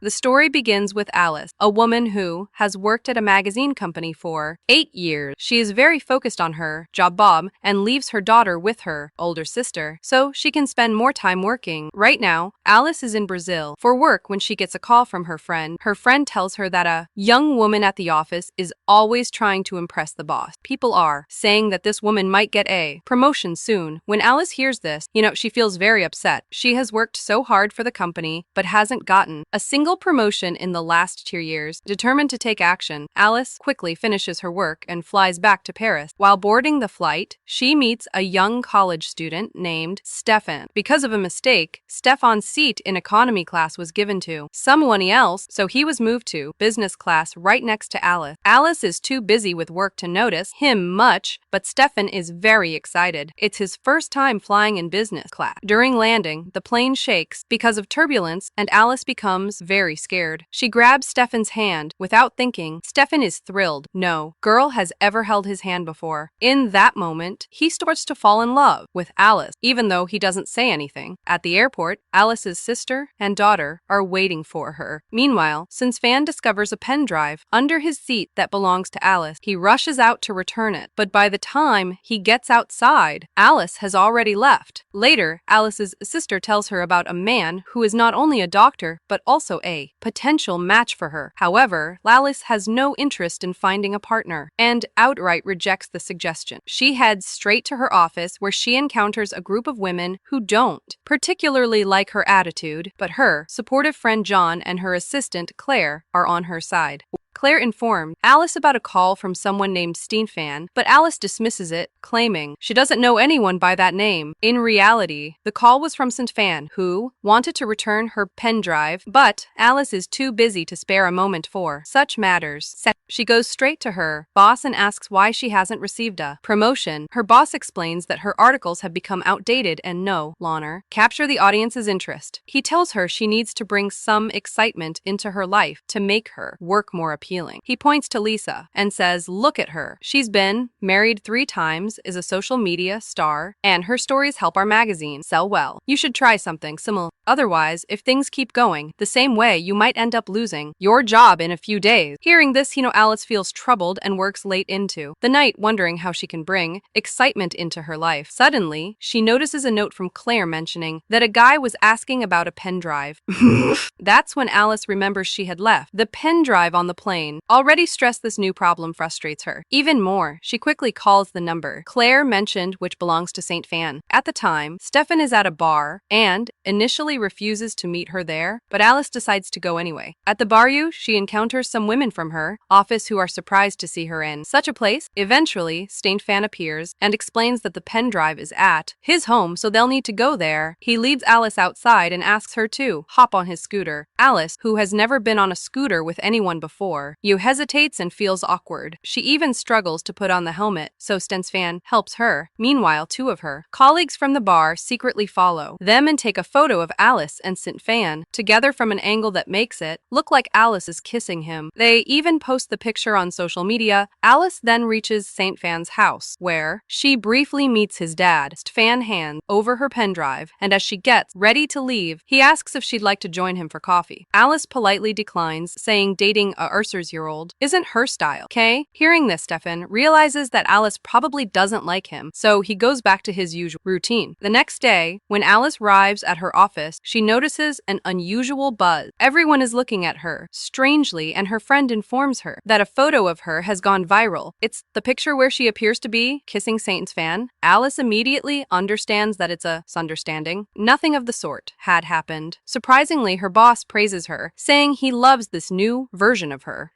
The story begins with Alice, a woman who has worked at a magazine company for 8 years. She is very focused on her job and leaves her daughter with her older sister so she can spend more time working. Right now, Alice is in Brazil for work when she gets a call from her friend. Her friend tells her that a young woman at the office is always trying to impress the boss. People are saying that this woman might get a promotion soon. When Alice hears this, she feels very upset. She has worked so hard for the company but hasn't gotten a single promotion in the last 2 years. Determined to take action, Alice quickly finishes her work and flies back to Paris. While boarding the flight, she meets a young college student named Stefan. Because of a mistake, Stefan's seat in economy class was given to someone else, so he was moved to business class right next to Alice. Alice is too busy with work to notice him much, but Stefan is very excited. It's his first time flying in business class. During landing, the plane shakes because of turbulence and Alice becomes very scared. She grabs Stefan's hand without thinking. Stefan is thrilled. No girl has ever held his hand before. In that moment, he starts to fall in love with Alice, even though he doesn't say anything. At the airport, Alice's sister and daughter are waiting for her. Meanwhile, since Fan discovers a pen drive under his seat that belongs to Alice, he rushes out to return it. But by the time he gets outside, Alice has already left. Later, Alice's sister tells her about a man who is not only a doctor, but also a potential match for her. However, Alice has no interest in finding a partner and outright rejects the suggestion. She heads straight to her office where she encounters a group of women who don't particularly like her attitude, but her supportive friend John and her assistant Claire are on her side. Claire informed Alice about a call from someone named Stefan, but Alice dismisses it, claiming she doesn't know anyone by that name. In reality, the call was from Stefan, who wanted to return her pen drive, but Alice is too busy to spare a moment for such matters. She goes straight to her boss and asks why she hasn't received a promotion. Her boss explains that her articles have become outdated and no longer capture the audience's interest. He tells her she needs to bring some excitement into her life to make her work more appealing. He points to Lisa and says, look at her. She's been married 3 times, is a social media star, and her stories help our magazine sell well. You should try something similar. Otherwise, if things keep going the same way, you might end up losing your job in a few days. Hearing this, Alice feels troubled and works late into the night, wondering how she can bring excitement into her life. Suddenly, she notices a note from Claire mentioning that a guy was asking about a pen drive. That's when Alice remembers she had left the pen drive on the plane. Already stressed, this new problem frustrates her even more. She quickly calls the number Claire mentioned, which belongs to Saint Fan. At the time, Stefan is at a bar and initially refuses to meet her there, but Alice decides to go anyway. At the bar, she encounters some women from her office who are surprised to see her in such a place. Eventually, Saint Fan appears and explains that the pen drive is at his home, so they'll need to go there. He leads Alice outside and asks her to hop on his scooter. Alice, who has never been on a scooter with anyone before, hesitates and feels awkward. She even struggles to put on the helmet, so Stefan helps her. Meanwhile, 2 of her colleagues from the bar secretly follow them and take a photo of Alice and Stefan together from an angle that makes it look like Alice is kissing him. They even post the picture on social media. Alice then reaches Saint Fan's house, where she briefly meets his dad. Stefan hands over her pen drive, and as she gets ready to leave, he asks if she'd like to join him for coffee. Alice politely declines, saying dating a Ursus-year-old isn't her style. Hearing this, Stefan realizes that Alice probably doesn't like him, so he goes back to his usual routine. The next day, when Alice arrives at her office, she notices an unusual buzz. Everyone is looking at her strangely, and her friend informs her that a photo of her has gone viral. It's the picture where she appears to be kissing Saint Fan. Alice immediately understands that it's a misunderstanding. Nothing of the sort had happened. Surprisingly, her boss praises her, saying he loves this new version of her.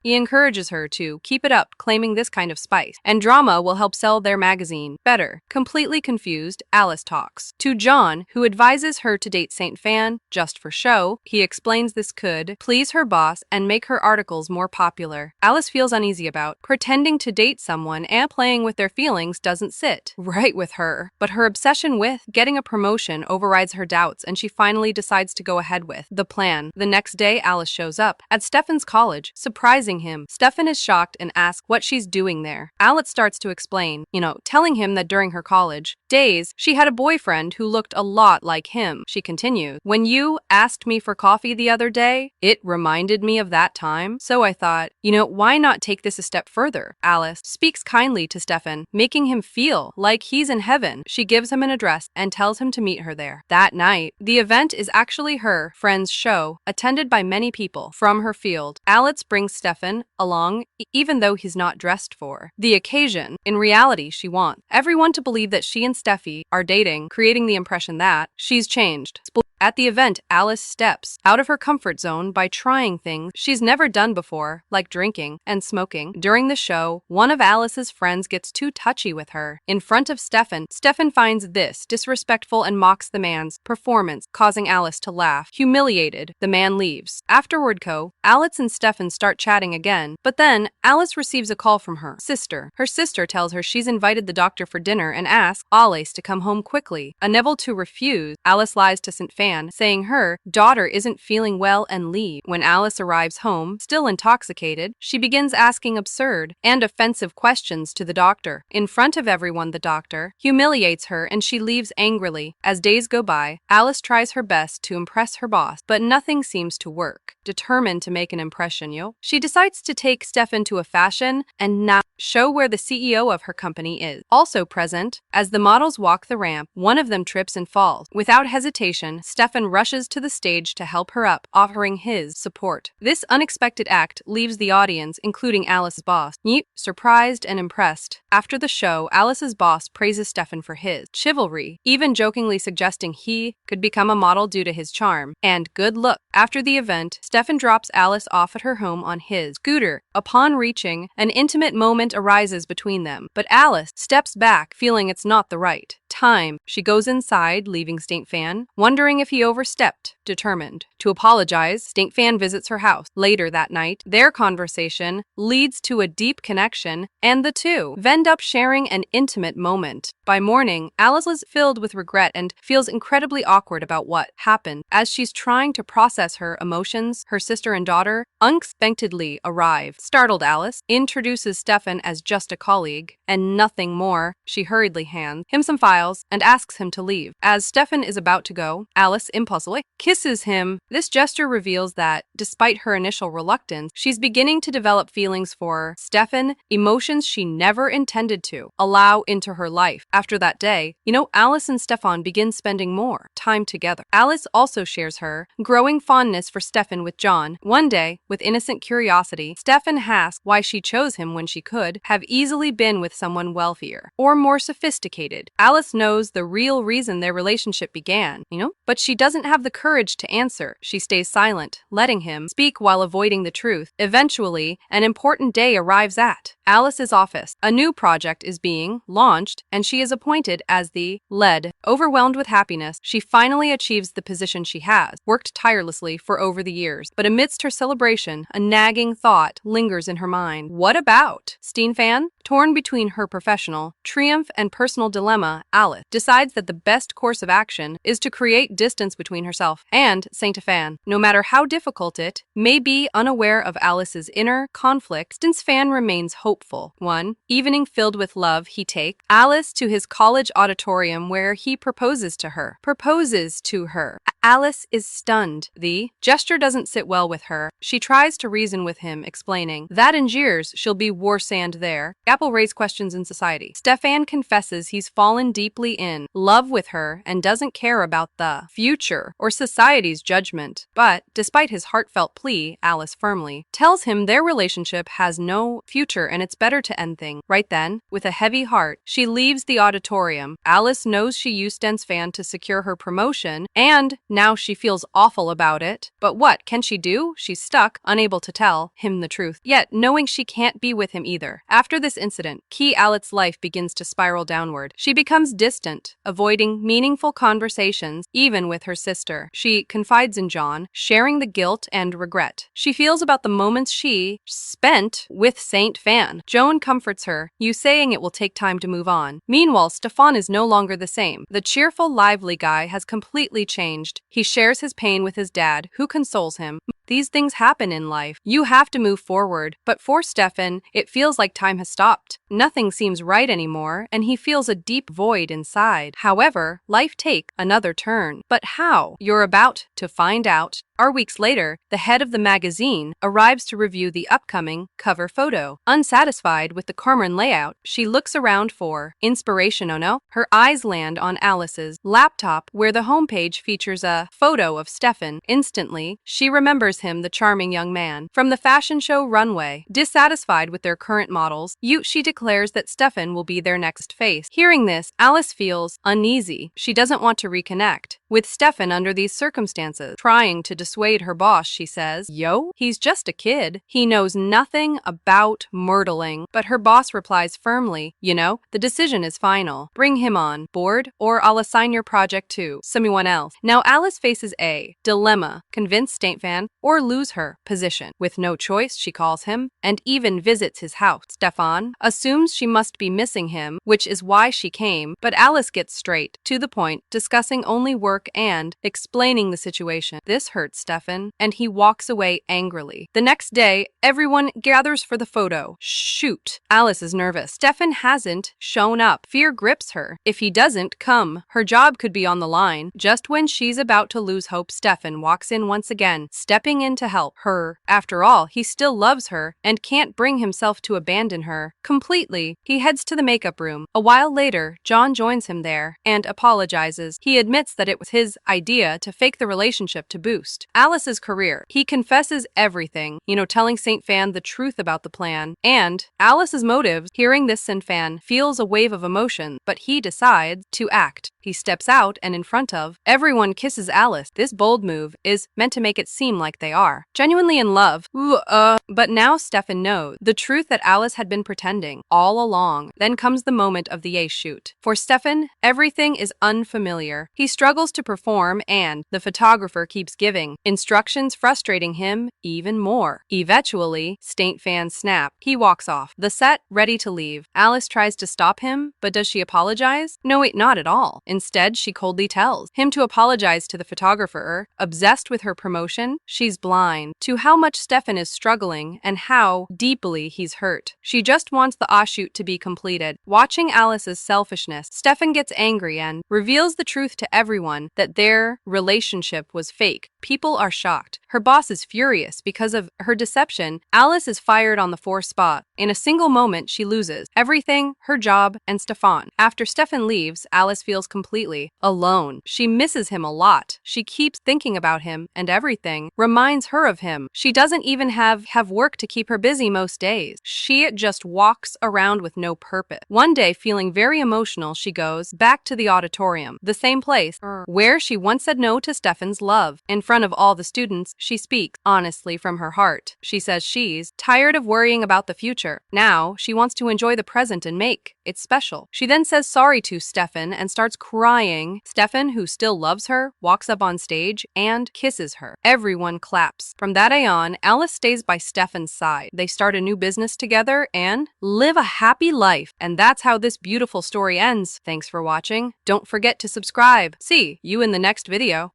He encourages her to keep it up, claiming this kind of spice and drama will help sell their magazine better. Completely confused, Alice talks to John, who advises her to date Saint Fan just for show. He explains this could please her boss and make her articles more popular. Alice feels uneasy about pretending to date someone, and playing with their feelings doesn't sit right with her. But her obsession with getting a promotion overrides her doubts, and she finally decides to go ahead with the plan. The next day, Alice shows up at Stefan's college, surprising losing him. Stefan is shocked and asks what she's doing there. Alice starts to explain, telling him that during her college days, she had a boyfriend who looked a lot like him. She continues, "When you asked me for coffee the other day, it reminded me of that time. So I thought, why not take this a step further?" Alice speaks kindly to Stefan, making him feel like he's in heaven. She gives him an address and tells him to meet her there. That night, the event is actually her friend's show, attended by many people from her field. Alice brings Stefan along, even though he's not dressed for the occasion. In reality, she wants everyone to believe that she and Steffi are dating, creating the impression that she's changed. At the event, Alice steps out of her comfort zone by trying things she's never done before, like drinking and smoking. During the show, one of Alice's friends gets too touchy with her. In front of Stefan, Stefan finds this disrespectful and mocks the man's performance, causing Alice to laugh. Humiliated, the man leaves. Afterward, Alice and Stefan start chatting again, but then Alice receives a call from her sister. Her sister tells her she's invited the doctor for dinner and asks Alice to come home quickly. Unable to refuse, Alice lies to St. Fan, saying her daughter isn't feeling well and leave. When Alice arrives home, still intoxicated, she begins asking absurd and offensive questions to the doctor. In front of everyone, the doctor humiliates her and she leaves angrily. As days go by, Alice tries her best to impress her boss, but nothing seems to work. Determined to make an impression, she decides to take Stefan to a fashion and now show where the CEO of her company is. Also present, as the models walk the ramp, one of them trips and falls. Without hesitation, Stefan rushes to the stage to help her up, offering his support. This unexpected act leaves the audience, including Alice's boss, surprised and impressed. After the show, Alice's boss praises Stefan for his chivalry, even jokingly suggesting he could become a model due to his charm and good look. After the event, Stefan drops Alice off at her home on his scooter. Upon reaching, an intimate moment arises between them, but Alice steps back, feeling it's not the right time. She goes inside, leaving St. Fan, wondering if he overstepped. Determined to apologize, St. Fan visits her house. Later that night, their conversation leads to a deep connection, and the two end up sharing an intimate moment. By morning, Alice is filled with regret and feels incredibly awkward about what happened. As she's trying to process her emotions, her sister and daughter unexpectedly arrive. Startled, Alice introduces Stefan as just a colleague and nothing more. She hurriedly hands him some files and asks him to leave. As Stefan is about to go, Alice impulsively kisses him. This gesture reveals that, despite her initial reluctance, she's beginning to develop feelings for Stefan, emotions she never intended to allow into her life. After that day, Alice and Stefan begin spending more time together. Alice also shares her growing fondness for Stefan with John. One day, with innocent curiosity, Stefan asks why she chose him when she could have easily been with someone wealthier or more sophisticated. Alice knows the real reason their relationship began, but she doesn't have the courage to answer. She stays silent, letting him speak while avoiding the truth. Eventually, an important day arrives at Alice's office. A new project is being launched, and she is appointed as the lead. Overwhelmed with happiness, she finally achieves the position she has worked tirelessly for over the years. But amidst her celebration, a nagging thought lingers in her mind. What about Stefan? Torn between her professional triumph and personal dilemma, Alice decides that the best course of action is to create distance between herself and Stefan. No matter how difficult it may be, unaware of Alice's inner conflict, Stefan remains hopeful. One evening filled with love, he takes Alice to his college auditorium where he proposes to her. Alice is stunned. The gesture doesn't sit well with her. She tries to reason with him, explaining that in years she'll be war sand there. Apple raise questions in society. Stefan confesses he's fallen deeply in love with her and doesn't care about the future or society's judgment. But despite his heartfelt plea, Alice firmly tells him their relationship has no future and it's better to end things. Right then, with a heavy heart, she leaves the auditorium. Alice knows she used Stefan to secure her promotion, and now she feels awful about it. But what can she do? She's stuck, unable to tell him the truth, yet knowing she can't be with him either. After this incident, Alice's life begins to spiral downward. She becomes distant, avoiding meaningful conversations, even with her sister. She confides in John, sharing the guilt and regret she feels about the moments she spent with St. Fan. Joan comforts her, saying it will take time to move on. Meanwhile, Stefan is no longer the same. The cheerful, lively guy has completely changed. He shares his pain with his dad, who consoles him. These things happen in life. You have to move forward. But for Stefan, it feels like time has stopped. Nothing seems right anymore, and he feels a deep void inside. However, life takes another turn. But how? You're about to find out. Weeks later, the head of the magazine arrives to review the upcoming cover photo. Unsatisfied with the Cormoran layout, she looks around for inspiration. Oh no? Her eyes land on Alice's laptop, where the homepage features a photo of Stefan. Instantly, she remembers him, the charming young man from the fashion show runway. Dissatisfied with their current models, she declares that Stefan will be their next face. Hearing this, Alice feels uneasy. She doesn't want to reconnect with Stefan under these circumstances. Trying to dissuade her boss, she says, "Yo, he's just a kid. He knows nothing about modeling." But her boss replies firmly, "You know, the decision is final. Bring him on board, or I'll assign your project to someone else." Now Alice faces a dilemma: convince Stefan or lose her position. With no choice, she calls him and even visits his house. Stefan assumes she must be missing him, which is why she came, but Alice gets straight to the point, discussing only work and explaining the situation. This hurts Stefan, and he walks away angrily. The next day, everyone gathers for the photo shoot. Alice is nervous. Stefan hasn't shown up. Fear grips her. If he doesn't come, her job could be on the line. Just when she's about to lose hope, Stefan walks in once again, stepping in to help her. After all, he still loves her and can't bring himself to abandon her completely. He heads to the makeup room. A while later, John joins him there and apologizes. He admits that it was his idea to fake the relationship to boost Alice's career. He confesses everything, telling Saint Fan the truth about the plan and Alice's motives. Hearing this, Saint Fan feels a wave of emotion, but he decides to act. He steps out and in front of everyone kisses Alice. This bold move is meant to make it seem like they are genuinely in love. But now Stefan knows the truth, that Alice had been pretending all along. Then comes the moment of the shoot. For Stefan, everything is unfamiliar. He struggles to perform, and the photographer keeps giving instructions, frustrating him even more. Eventually, Saint Fan snaps. He walks off the set, ready to leave. Alice tries to stop him, but does she apologize? No, wait, not at all. Instead, she coldly tells him to apologize to the photographer. Obsessed with her promotion, she's blind to how much Stefan is struggling and how deeply he's hurt. She just wants the shoot to be completed. Watching Alice's selfishness, Stefan gets angry and reveals the truth to everyone, that their relationship was fake. People are shocked. Her boss is furious because of her deception. Alice is fired on the spot. In a single moment, she loses everything, her job, and Stefan. After Stefan leaves, Alice feels completely alone. She misses him a lot. She keeps thinking about him, and everything reminds her of him. She doesn't even have work to keep her busy most days. She just walks around with no purpose. One day, feeling very emotional, she goes back to the auditorium, the same place where she once said no to Stefan's love. In front of all the students, she speaks honestly from her heart. She says she's tired of worrying about the future. Now, she wants to enjoy the present and make it special. She then says sorry to Stefan and starts crying. Stefan, who still loves her, walks up on stage and kisses her. Everyone claps. From that day on, Alice stays by Stefan's side. They start a new business together and live a happy life. And that's how this beautiful story ends. Thanks for watching. Don't forget to subscribe. See you in the next video.